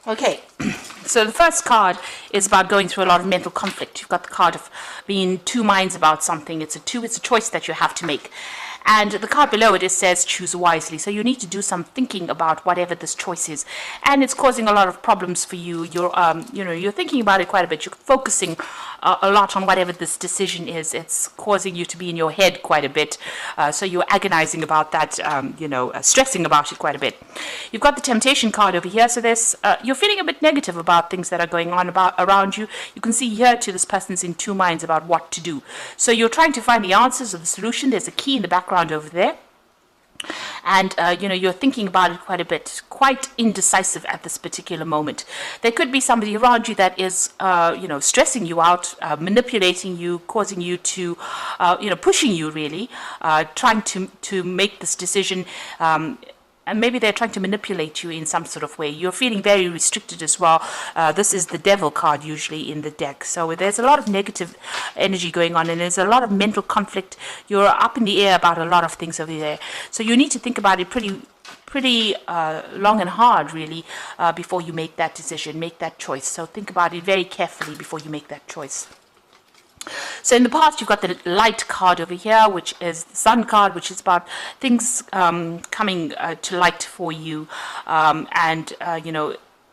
Okay, so the first card is about going through a lot of mental conflict. You've got the card of being in two minds about something. It's a choice that you have to make. And the card below it says choose wisely. So you need to do some thinking about whatever this choice is. And it's causing a lot of problems for you. You're thinking about it quite a bit. You're focusing a lot on whatever this decision is. It's causing you to be in your head quite a bit. So you're agonizing about that, stressing about it quite a bit. You've got the temptation card over here. So you're feeling a bit negative about things that are going on around you. You can see here too, this person's in two minds about what to do. So you're trying to find the answers or the solution. There's a key in the background over there, and you're thinking about it quite a bit, quite indecisive at this particular moment. There could be somebody around you that is stressing you out, manipulating you, causing you to pushing you really, trying to make this decision, and maybe they're trying to manipulate you in some sort of way. You're feeling very restricted as well. This is the devil card usually in the deck. So there's a lot of negative energy going on, and there's a lot of mental conflict. You're up in the air about a lot of things over there. So you need to think about it pretty long and hard, really, before you make that decision, make that choice. So think about it very carefully before you make that choice. So in the past, you've got the light card over here, which is the sun card, which is about things coming to light for you,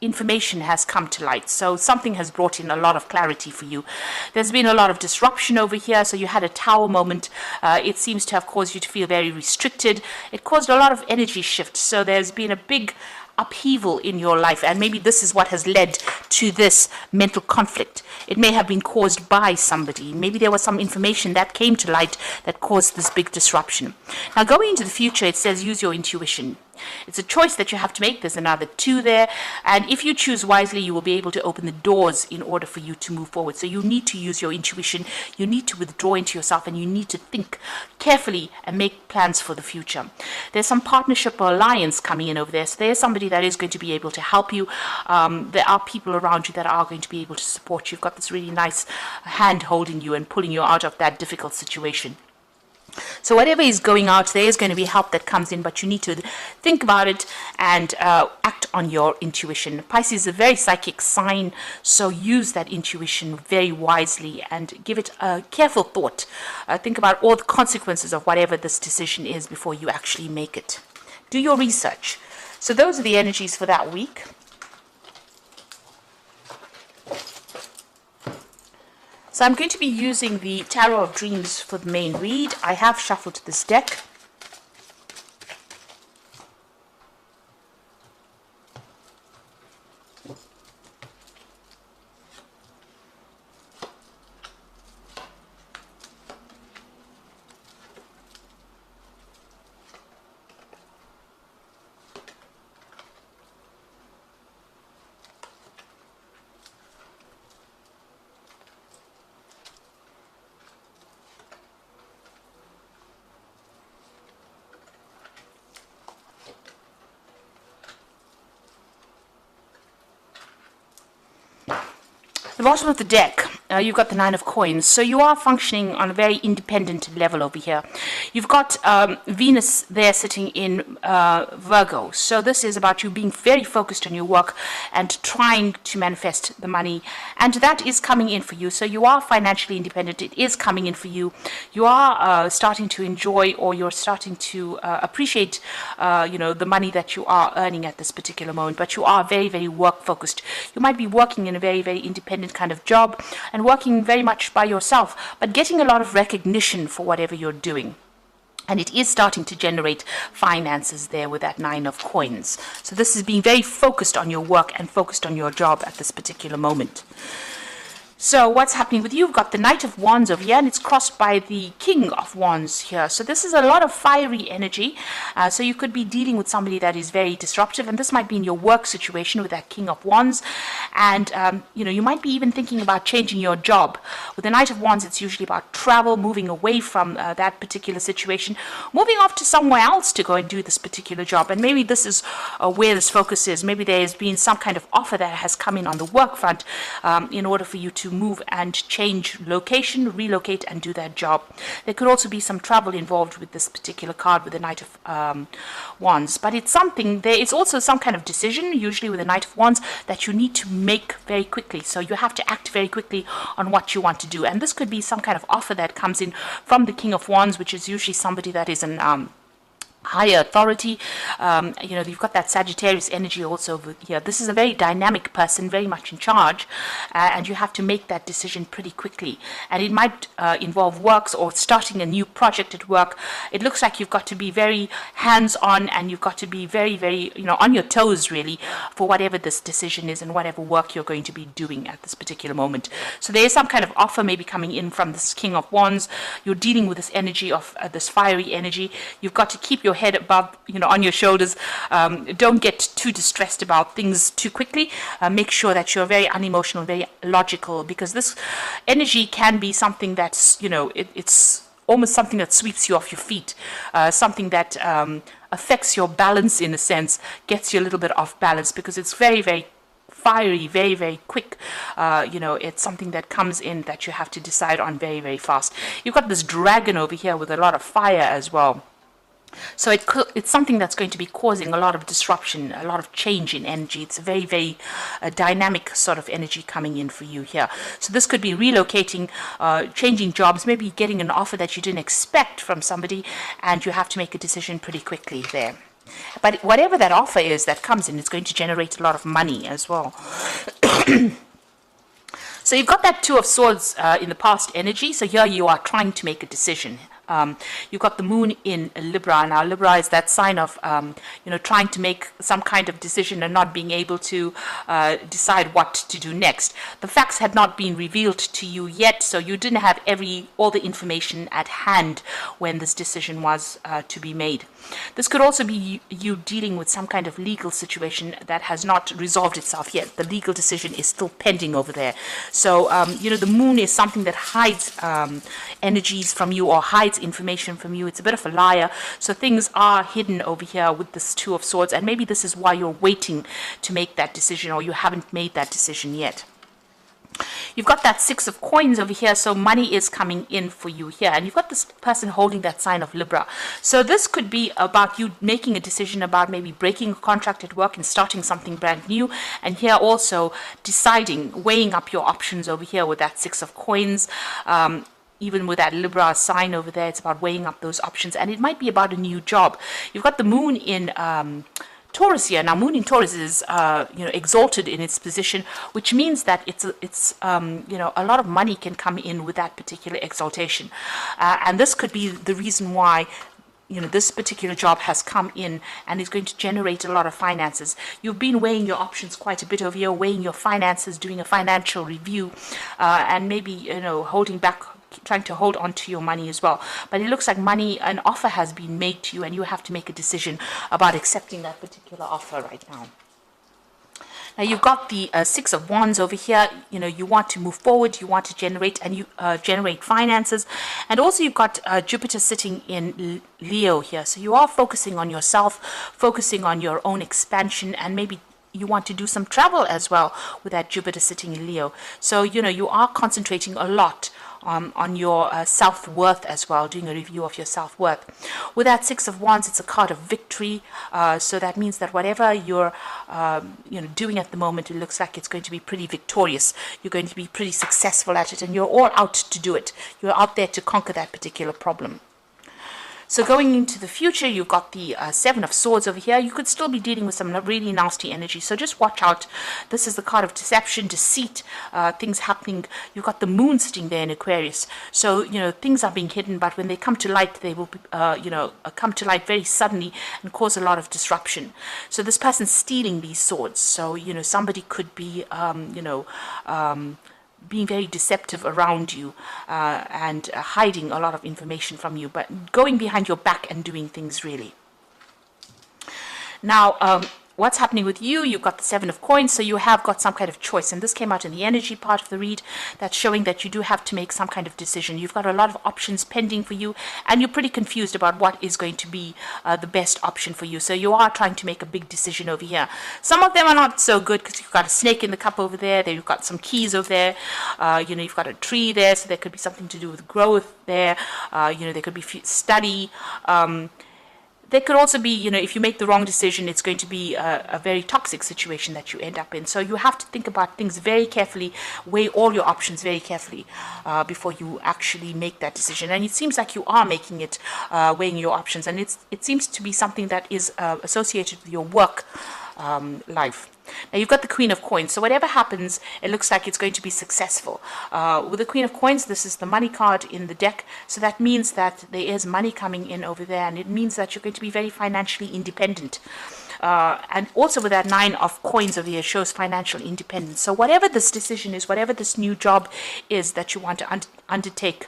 information has come to light. So something has brought in a lot of clarity for you. There's been a lot of disruption over here. So you had a tower moment. It seems to have caused you to feel very restricted. It caused a lot of energy shift. So there's been a big upheaval in your life, and maybe this is what has led to this mental conflict. It may have been caused by somebody. Maybe there was some information that came to light that caused this big disruption. Now, going into the future, it says use your intuition. It's a choice that you have to make. There's another 2 there. And if you choose wisely, you will be able to open the doors in order for you to move forward. So you need to use your intuition. You need to withdraw into yourself, and you need to think carefully and make plans for the future. There's some partnership or alliance coming in over there. So there's somebody that is going to be able to help you. There are people around you that are going to be able to support you. You've got this really nice hand holding you and pulling you out of that difficult situation. So whatever is going out, there is going to be help that comes in, but you need to think about it and act on your intuition. Pisces is a very psychic sign, so use that intuition very wisely and give it a careful thought. Think about all the consequences of whatever this decision is before you actually make it. Do your research. So those are the energies for that week. So I'm going to be using the Tarot of Dreams for the main read. I have shuffled this deck. The bottom of the deck, you've got the 9 of coins. So you are functioning on a very independent level over here. You've got Venus there sitting in Virgo. So this is about you being very focused on your work and trying to manifest the money. And that is coming in for you. So you are financially independent. It is coming in for you. You are starting to enjoy, or you're starting to appreciate, the money that you are earning at this particular moment. But you are very, very work focused. You might be working in a very, very independent kind of job and working very much by yourself, but getting a lot of recognition for whatever you're doing. And it is starting to generate finances there with that 9 of coins. So this is being very focused on your work and focused on your job at this particular moment. So what's happening with you? You've got the Knight of Wands over here, and it's crossed by the King of Wands here. So this is a lot of fiery energy. So you could be dealing with somebody that is very disruptive, and this might be in your work situation with that King of Wands. And, you might be even thinking about changing your job. With the Knight of Wands, it's usually about travel, moving away from that particular situation, moving off to somewhere else to go and do this particular job. And maybe this is where this focus is. Maybe there has been some kind of offer that has come in on the work front in order for you to move and change location, relocate and do that job. There could also be some travel involved with this particular card with the Knight of Wands. But it's something, there is also some kind of decision, usually with the Knight of Wands, that you need to make very quickly. So you have to act very quickly on what you want to do. And this could be some kind of offer that comes in from the King of Wands, which is usually somebody that is an higher authority. You've got that Sagittarius energy also over here. This is a very dynamic person, very much in charge, and you have to make that decision pretty quickly. And it might involve works or starting a new project at work. It looks like you've got to be very hands-on, and you've got to be very, very, on your toes, really, for whatever this decision is and whatever work you're going to be doing at this particular moment. So there is some kind of offer maybe coming in from this King of Wands. You're dealing with this energy of this fiery energy. You've got to keep your head above, on your shoulders. Don't get too distressed about things too quickly. Make sure that you're very unemotional, very logical, because this energy can be something that's, it's almost something that sweeps you off your feet, something that affects your balance in a sense, gets you a little bit off balance, because it's very, very fiery, very, very quick. It's something that comes in that you have to decide on very, very fast. You've got this dragon over here with a lot of fire as well. So it's something that's going to be causing a lot of disruption, a lot of change in energy. It's a very, very dynamic sort of energy coming in for you here. So this could be relocating, changing jobs, maybe getting an offer that you didn't expect from somebody, and you have to make a decision pretty quickly there. But whatever that offer is that comes in, it's going to generate a lot of money as well. So you've got that Two of Swords in the past energy. So here you are trying to make a decision. You've got the moon in Libra. Now, Libra is that sign of, trying to make some kind of decision and not being able to decide what to do next. The facts had not been revealed to you yet, so you didn't have all the information at hand when this decision was to be made. This could also be you dealing with some kind of legal situation that has not resolved itself yet. The legal decision is still pending over there. So, the moon is something that hides energies from you or hides information from you. It's a bit of a liar. So things are hidden over here with this Two of Swords, and maybe this is why you're waiting to make that decision, or you haven't made that decision yet. You've got that Six of Coins over here, so money is coming in for you here. And you've got this person holding that sign of Libra. So this could be about you making a decision about maybe breaking a contract at work and starting something brand new. And here also deciding, weighing up your options over here with that Six of Coins. Even with that Libra sign over there, it's about weighing up those options. And it might be about a new job. You've got the moon in Taurus here. Now, moon in Taurus is, exalted in its position, which means that it's a lot of money can come in with that particular exaltation. And this could be the reason why this particular job has come in and is going to generate a lot of finances. You've been weighing your options quite a bit over here, weighing your finances, doing a financial review, and maybe, holding back, trying to hold on to your money as well. But it looks like an offer has been made to you, and you have to make a decision about accepting that particular offer right now. Now you've got the Six of Wands over here. You want to move forward, you want to generate finances, and also you've got Jupiter sitting in Leo here. So you are focusing on yourself, focusing on your own expansion, and maybe you want to do some travel as well with that Jupiter sitting in Leo. So you are concentrating a lot on your self-worth as well, doing a review of your self-worth. With that Six of Wands, it's a card of victory. So that means that whatever you're doing at the moment, it looks like it's going to be pretty victorious. You're going to be pretty successful at it, and you're all out to do it. You're out there to conquer that particular problem. So going into the future, you've got the Seven of Swords over here. You could still be dealing with some really nasty energy. So just watch out. This is the card of deception, deceit, things happening. You've got the moon sitting there in Aquarius. So, things are being hidden, but when they come to light, they will, come to light very suddenly and cause a lot of disruption. So this person's stealing these swords. So, somebody could be, being very deceptive around you and hiding a lot of information from you, but going behind your back and doing things really. Now, what's happening with you? You've got the Seven of Coins, so you have got some kind of choice. And this came out in the energy part of the read. That's showing that you do have to make some kind of decision. You've got a lot of options pending for you, and you're pretty confused about what is going to be the best option for you. So you are trying to make a big decision over here. Some of them are not so good because you've got a snake in the cup over there. You've got some keys over there. You've got a tree there, so there could be something to do with growth there. There could be study. There could also be, if you make the wrong decision, it's going to be a very toxic situation that you end up in. So you have to think about things very carefully, weigh all your options very carefully before you actually make that decision. And it seems like you are making it, weighing your options. And it seems to be something that is associated with your work life. Now you've got the Queen of Coins, so whatever happens, it looks like it's going to be successful. With the Queen of Coins, this is the money card in the deck, so that means that there is money coming in over there, and it means that you're going to be very financially independent. And also with that Nine of Coins over here shows financial independence. So whatever this decision is, whatever this new job is that you want to undertake,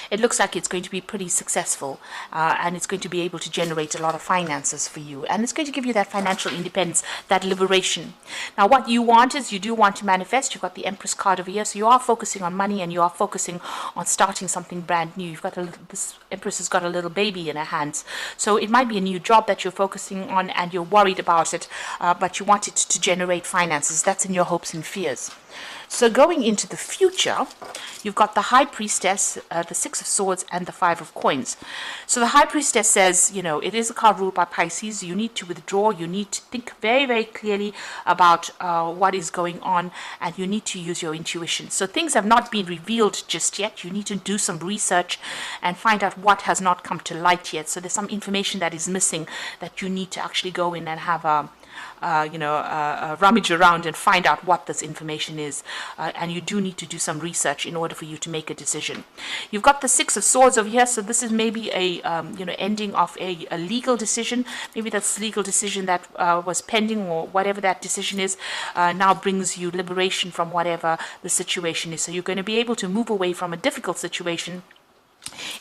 it looks like it's going to be pretty successful, and it's going to be able to generate a lot of finances for you, and it's going to give you that financial independence, that liberation. Now what you want is, you do want to manifest. You've got the Empress card over here, so you are focusing on money, and you are focusing on starting something brand new. You've got this Empress has got a little baby in her hands, so it might be a new job that you're focusing on, and you're worried about it, but you want it to generate finances. That's in your hopes and fears. So going into the future, you've got the High Priestess, the Six of Swords, and the Five of Coins. So the High Priestess says, it is a card ruled by Pisces. You need to withdraw. You need to think very, very clearly about what is going on, and you need to use your intuition. So things have not been revealed just yet. You need to do some research and find out what has not come to light yet. So there's some information that is missing that you need to actually go in and have a rummage around and find out what this information is, and you do need to do some research in order for you to make a decision. You've got the Six of Swords over here, so this is maybe a ending of a legal decision. Maybe that's legal decision that was pending, or whatever that decision is, now brings you liberation from whatever the situation is. So you're going to be able to move away from a difficult situation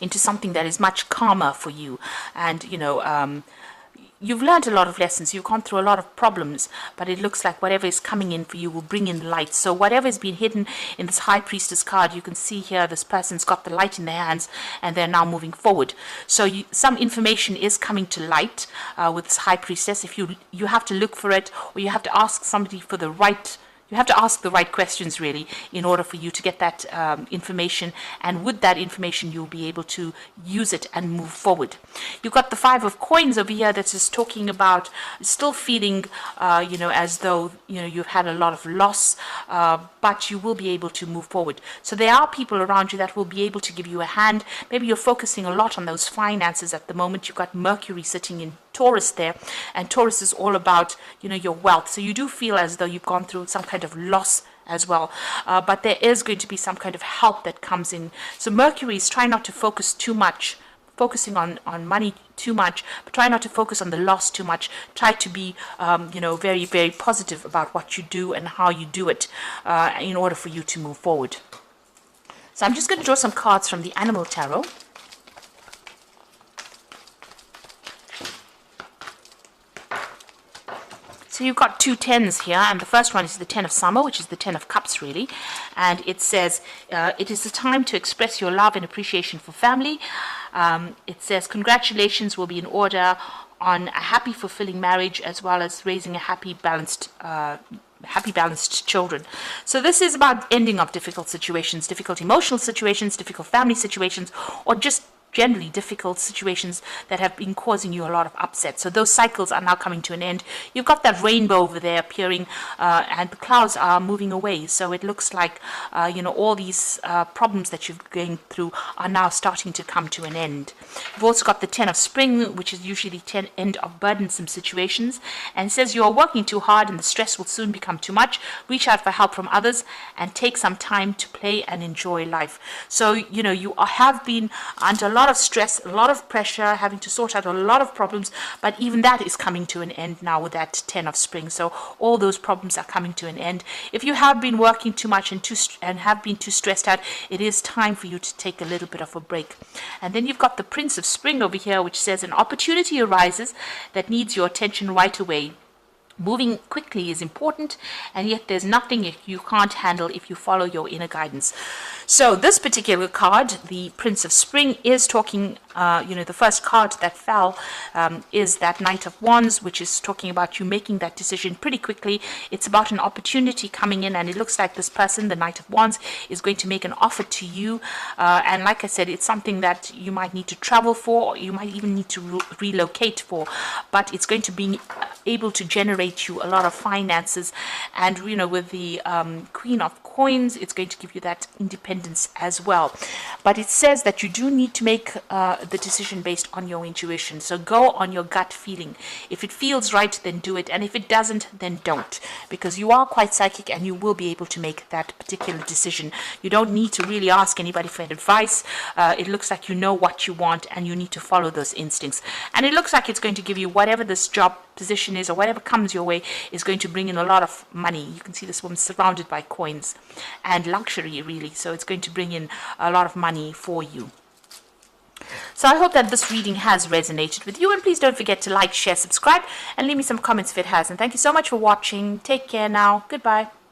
into something that is much calmer for you, and you've learned a lot of lessons. You've gone through a lot of problems, but it looks like whatever is coming in for you will bring in light. So whatever has been hidden in this High Priestess card, you can see here this person's got the light in their hands, and they're now moving forward. So some information is coming to light with this High Priestess. If you have to look for it, or you have to ask somebody for the right. You have to ask the right questions, really, in order for you to get that information. And with that information, you'll be able to use it and move forward. You've got the Five of Coins over here that is talking about still feeling, as though, you've had a lot of loss, but you will be able to move forward. So there are people around you that will be able to give you a hand. Maybe you're focusing a lot on those finances at the moment. You've got Mercury sitting in Taurus there, and Taurus is all about your wealth. So you do feel as though you've gone through some kind of loss as well, but there is going to be some kind of help that comes in. So Mercury is trying not to focus too much, focusing on money too much, but try not to focus on the loss too much. Try to be very, very positive about what you do and how you do it in order for you to move forward. So I'm just going to draw some cards from the Animal Tarot. So you've got two tens here, and the first one is the Ten of Summer, which is the Ten of Cups, really. And it says, it is the time to express your love and appreciation for family. It says, congratulations will be in order on a happy, fulfilling marriage, as well as raising a happy, balanced children. So this is about ending of difficult situations, difficult emotional situations, difficult family situations, or just generally difficult situations that have been causing you a lot of upset. So those cycles are now coming to an end. You've got that rainbow over there appearing, and the clouds are moving away. So it looks like, all these problems that you're going through are now starting to come to an end. You've also got the Ten of Spring, which is usually the end of burdensome situations, and says you are working too hard and the stress will soon become too much. Reach out for help from others and take some time to play and enjoy life. So, you have been under a lot of stress, a lot of pressure, having to sort out a lot of problems, but even that is coming to an end now with that Ten of Spring. So all those problems are coming to an end. If you have been working too much and have been too stressed out, it is time for you to take a little bit of a break. And then you've got the Prince of Spring over here, which says an opportunity arises that needs your attention right away. Moving quickly is important, and yet there's nothing you can't handle if you follow your inner guidance. So this particular card, the Prince of Spring, is talking, the first card that fell is that Knight of Wands, which is talking about you making that decision pretty quickly. It's about an opportunity coming in, and it looks like this person, the Knight of Wands, is going to make an offer to you. And like I said, it's something that you might need to travel for, or you might even need to relocate for, but it's going to be able to generate you a lot of finances. And with the Queen of Coins, it's going to give you that independence as well. But it says that you do need to make the decision based on your intuition. So go on your gut feeling. If it feels right, then do it, and if it doesn't, then don't, because you are quite psychic and you will be able to make that particular decision. You don't need to really ask anybody for advice. It looks like you know what you want, and you need to follow those instincts. And it looks like it's going to give you whatever this job position is, or whatever comes your way, is going to bring in a lot of money. You can see this woman surrounded by coins and luxury, really. So it's going to bring in a lot of money for you. So I hope that this reading has resonated with you, and please don't forget to like, share, subscribe, and leave me some comments if it has. And thank you so much for watching. Take care now. Goodbye.